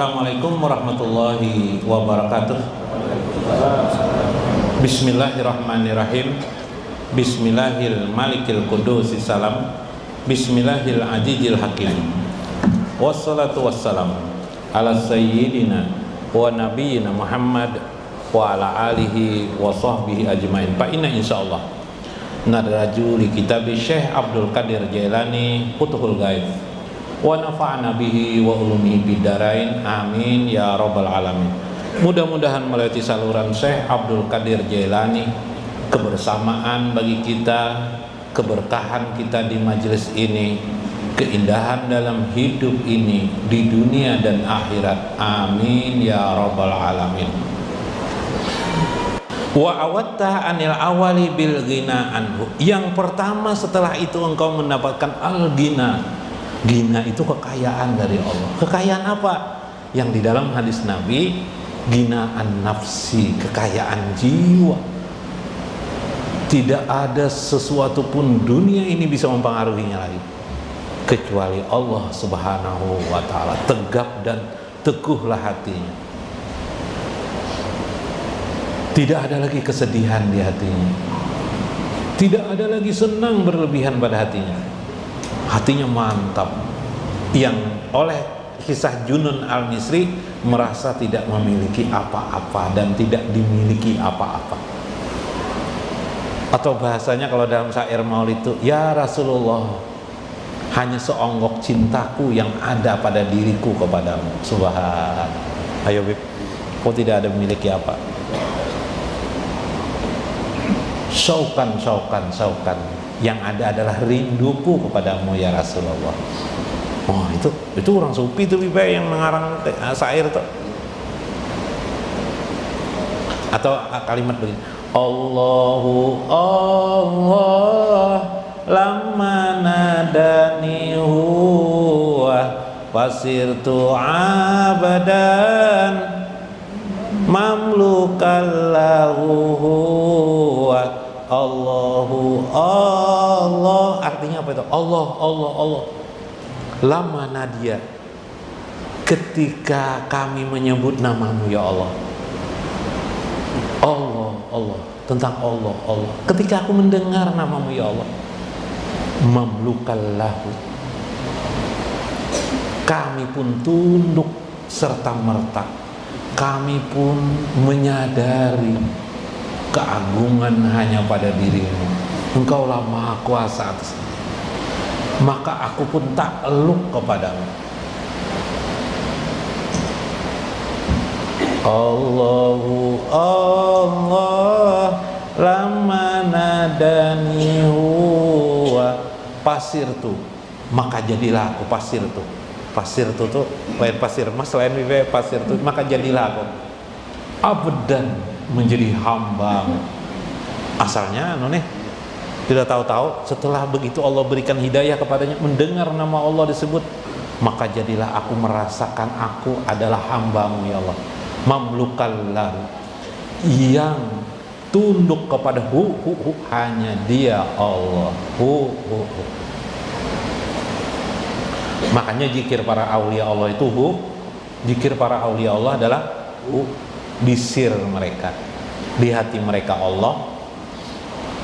Assalamualaikum warahmatullahi wabarakatuh. Bismillahirrahmanirrahim. Bismillahil malikil qudusis salam. Bismillahil ajijil hakim. Wassalatu wassalam ala sayyidina wa nabiyyina Muhammad wa ala alihi wa sahbihi ajmain. Fa inna insyaallah nadraju li kitabi Syekh Abdul Qadir Jailani Futuhul Ghaib wa nafa'na bihi wa ulumihi bidarain, amin ya rabbal alamin. Mudah-mudahan melalui saluran Syekh Abdul Qadir Jailani kebersamaan bagi kita, keberkahan kita di majelis ini, keindahan dalam hidup ini di dunia dan akhirat, amin ya rabbal alamin. Wa awattah anil awali bil ghina anhu. Yang pertama setelah itu engkau mendapatkan al-ghina. Gina itu kekayaan dari Allah. Kekayaan apa? Yang di dalam hadis Nabi, ginaan nafsi, kekayaan jiwa. Tidak ada sesuatu pun dunia ini bisa mempengaruhinya lagi kecuali Allah Subhanahu wa ta'ala. Tegap dan teguhlah hatinya. Tidak ada lagi kesedihan di hatinya. Tidak ada lagi senang berlebihan pada hatinya. Hatinya mantap. Yang oleh kisah Junun al-Misri merasa tidak memiliki apa-apa dan tidak dimiliki apa-apa. Atau bahasanya kalau dalam syair maulid itu, ya Rasulullah, hanya seonggok cintaku yang ada pada diriku kepadamu. Subhan. Ayo Bib, kau tidak ada memiliki apa? Syaukan. Yang ada adalah rinduku kepadamu ya Rasulullah. Oh, itu orang sufi itu yang mengarang syair itu. Atau kalimat begini, Allahu Allah lamma nadani huwa wasirtu abadan mamlukallahu huwa. Allahu Allah, artinya apa itu? Allah. Lama nadia, ketika kami menyebut namamu ya Allah. Allah, tentang Allah. Ketika aku mendengar namamu ya Allah, mamlukallahu, kami pun tunduk serta merta, kami pun menyadari keagungan hanya pada dirimu. Engkaulah maha kuasa atas, maka aku pun takluk kepadamu. Allahu Allah lama nadani huwa pasirtu, maka jadilah aku pasirtu. Pasirtu tuh lain pasir mas, lain pasirtu, maka jadilah aku abdan, menjadi hamba. Asalnya tidak tahu-tahu setelah begitu Allah berikan hidayah kepadanya, mendengar nama Allah disebut, maka jadilah aku merasakan aku adalah hambamu ya Allah. Mamlukallahu, yang tunduk kepada hanya dia Allah. Makanya zikir para aulia Allah itu zikir para aulia Allah adalah di sir mereka, di hati mereka Allah,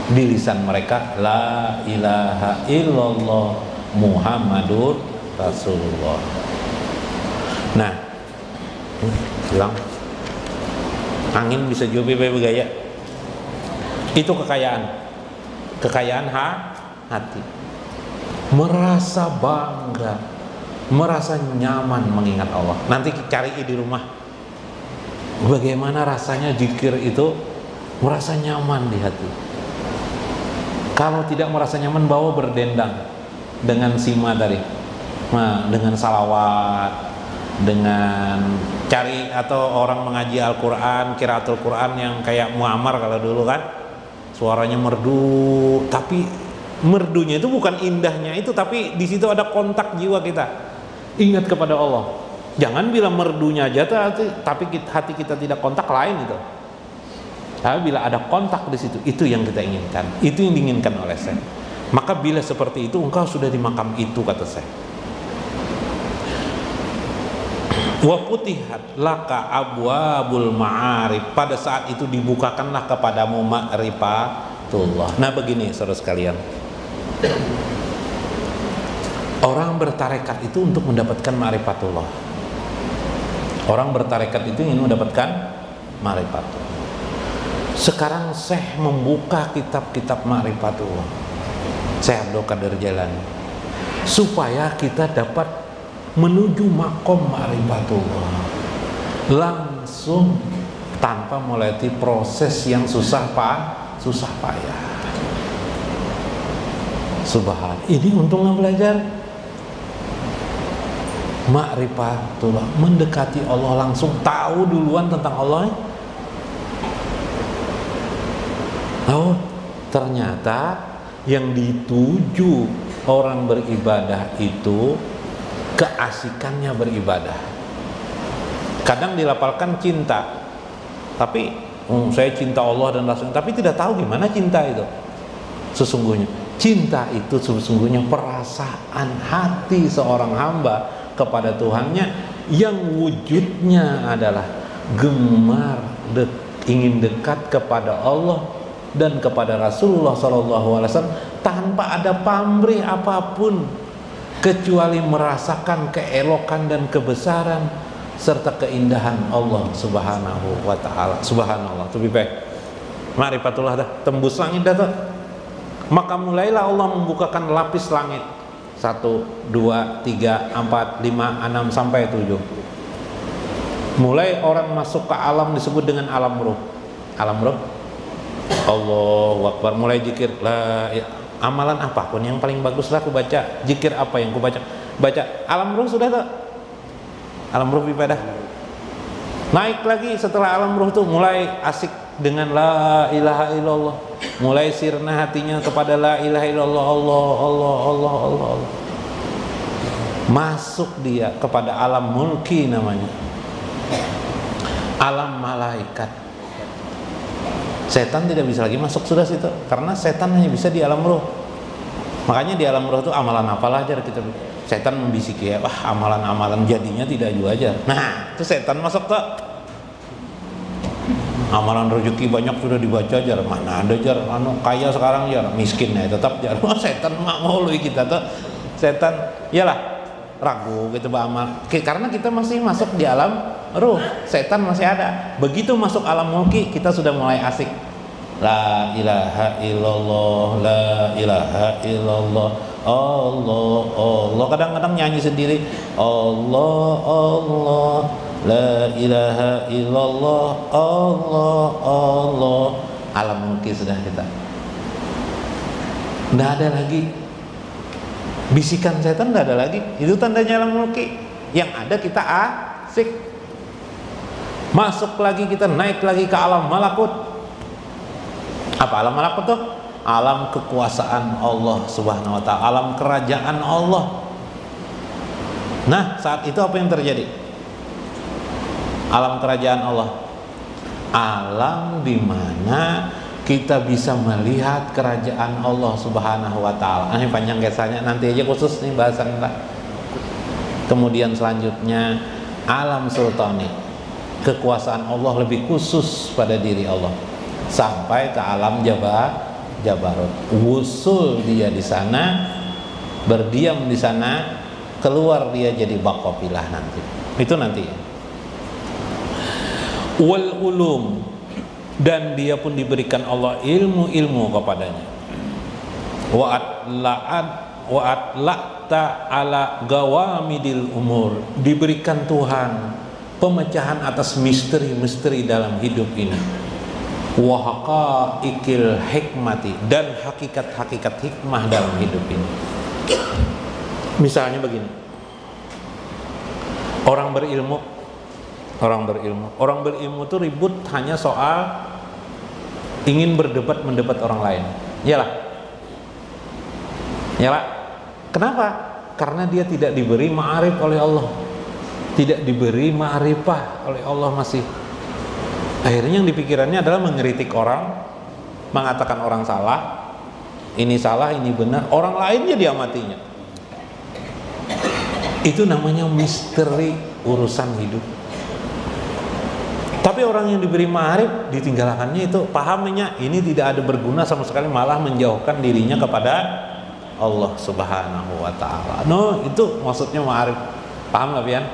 di lisan mereka la ilaha illallah Muhammadur Rasulullah. Nah, hilang angin bisa juga bergaya. Itu kekayaan hati, merasa bangga, merasa nyaman mengingat Allah. Nanti cari di rumah bagaimana rasanya zikir itu, merasa nyaman di hati. Kalau tidak merasa nyaman, bawa berdendang dengan sima tadi, dengan salawat, dengan cari atau orang mengaji Al-Quran, qiraatul Quran yang kayak Muammar kalau dulu kan, suaranya merdu, tapi merdunya itu bukan indahnya itu, tapi di situ ada kontak jiwa kita, ingat kepada Allah. Jangan bilang merdunya aja, tapi hati kita tidak kontak, lain itu. Tapi bila ada kontak di situ, itu yang kita inginkan. Itu yang diinginkan oleh saya. Maka bila seperti itu, engkau sudah di makam itu, kata saya. Wa putihat laka abwabul ma'arif, pada saat itu dibukakanlah kepadamu ma'rifatullah. Nah begini saudara sekalian, orang bertarekat itu untuk mendapatkan ma'rifatullah. Orang bertarekat itu ingin mendapatkan ma'rifatullah. Sekarang Syekh membuka kitab-kitab ma'rifatullah, Syekh Abdul Qadir Jailani, supaya kita dapat menuju makom ma'rifatullah langsung tanpa melewati proses yang susah payah. Subhan, ini untungnya belajar ma'rifatullah, mendekati Allah langsung, tahu duluan tentang Allah. Oh, ternyata yang dituju orang beribadah itu keasikannya beribadah. Kadang dilapalkan cinta, tapi saya cinta Allah dan Rasul, tapi tidak tahu gimana cinta itu sesungguhnya. Cinta itu sesungguhnya perasaan hati seorang hamba kepada Tuhannya yang wujudnya adalah gemar ingin dekat kepada Allah dan kepada Rasulullah SAW tanpa ada pamrih apapun, kecuali merasakan keelokan dan kebesaran serta keindahan Allah Subhanahu wa ta'ala. Subhanallah, lebih baik ma'rifatullah dah, tembus langit dah tuh. Maka mulailah Allah membukakan lapis langit 1, 2, 3, 4, 5, 6 sampai 7. Mulai orang masuk ke alam disebut dengan alam ruh. Alam ruh, Allahu Akbar, mulai zikir la, amalan apapun yang paling bagus lah aku baca, zikir apa yang aku baca, alam ruh sudah tak? Alam ruh ibadah. Naik lagi setelah alam ruh tuh mulai asik dengan la ilaha illallah, mulai sirna hatinya kepada la ilaha illallah, Allah. Masuk dia kepada alam mulki, namanya alam malaikat. Setan tidak bisa lagi masuk sudah situ, karena setan hanya bisa di alam ruh. Makanya di alam ruh itu amalan apalah aja kita. Setan membisiki ya, wah amalan-amalan jadinya tidak juga aja. Nah, itu setan masuk tuh. Amalan rezeki banyak sudah dibaca aja, mana ada jar anu kaya sekarang ya miskin ya tetap jar. Wah, setan mau lu kita tuh. Setan iyalah ragu gitu beramal. Karena kita masih masuk di alam ruh, setan masih ada. Begitu masuk alam mulki kita sudah mulai asik. La ilaha illallah, la ilaha illallah, Allah. Kadang-kadang nyanyi sendiri, Allah, la ilaha illallah, Allah. Alam mulki sudah kita. Nggak ada lagi bisikan setan, nggak ada lagi. Itu tandanya alam mulki. Yang ada kita asik. Masuk lagi kita, naik lagi ke alam malakut. Apa alam malakut tuh? Alam kekuasaan Allah Subhanahu wa ta'ala, alam kerajaan Allah. Nah, saat itu apa yang terjadi? Alam kerajaan Allah, alam di mana kita bisa melihat kerajaan Allah Subhanahu wa ta'ala. Ini panjang kisahnya, nanti aja khusus nih bahasan kita. Kemudian selanjutnya alam sultani, kekuasaan Allah lebih khusus pada diri Allah, sampai ke alam Jabarut. Wusul dia di sana, berdiam di sana, keluar dia jadi bakopilah nanti. Itu nanti. Wal ulum, dan dia pun diberikan Allah ilmu-ilmu kepadanya. Wa atla'ta ala gawamidil umur, diberikan Tuhan pemecahan atas misteri-misteri dalam hidup ini. Wa haqaiqil hikmati, dan hakikat-hakikat hikmah dalam hidup ini. Misalnya begini, orang berilmu itu ribut hanya soal ingin mendebat orang lain. Iyalah. Kenapa? Karena dia tidak diberi ma'arif oleh Allah, tidak diberi ma'rifah oleh Allah masih. Akhirnya yang dipikirannya adalah mengkritik orang, mengatakan orang salah, ini benar, orang lainnya diamatinya. Itu namanya misteri urusan hidup. Tapi orang yang diberi ma'rif, ditinggalkannya itu pahamnya ini tidak ada berguna sama sekali, malah menjauhkan dirinya kepada Allah Subhanahu wa ta'ala. No, itu maksudnya ma'rif. Paham gak Pian?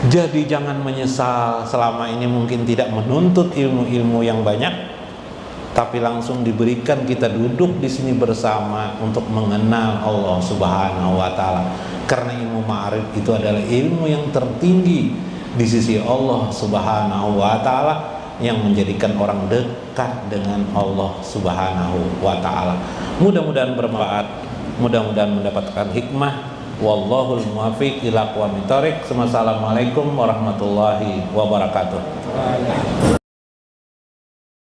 Jadi jangan menyesal selama ini mungkin tidak menuntut ilmu-ilmu yang banyak, tapi langsung diberikan kita duduk di sini bersama untuk mengenal Allah Subhanahu wa ta'ala. Karena ilmu ma'rif itu adalah ilmu yang tertinggi di sisi Allah Subhanahu wa ta'ala, yang menjadikan orang dekat dengan Allah Subhanahu wa ta'ala. Mudah-mudahan bermanfaat, mudah-mudahan mendapatkan hikmah. Wallahul muwaffiq ila aqwamit thoriq. Wassalamualaikum warahmatullahi wabarakatuh.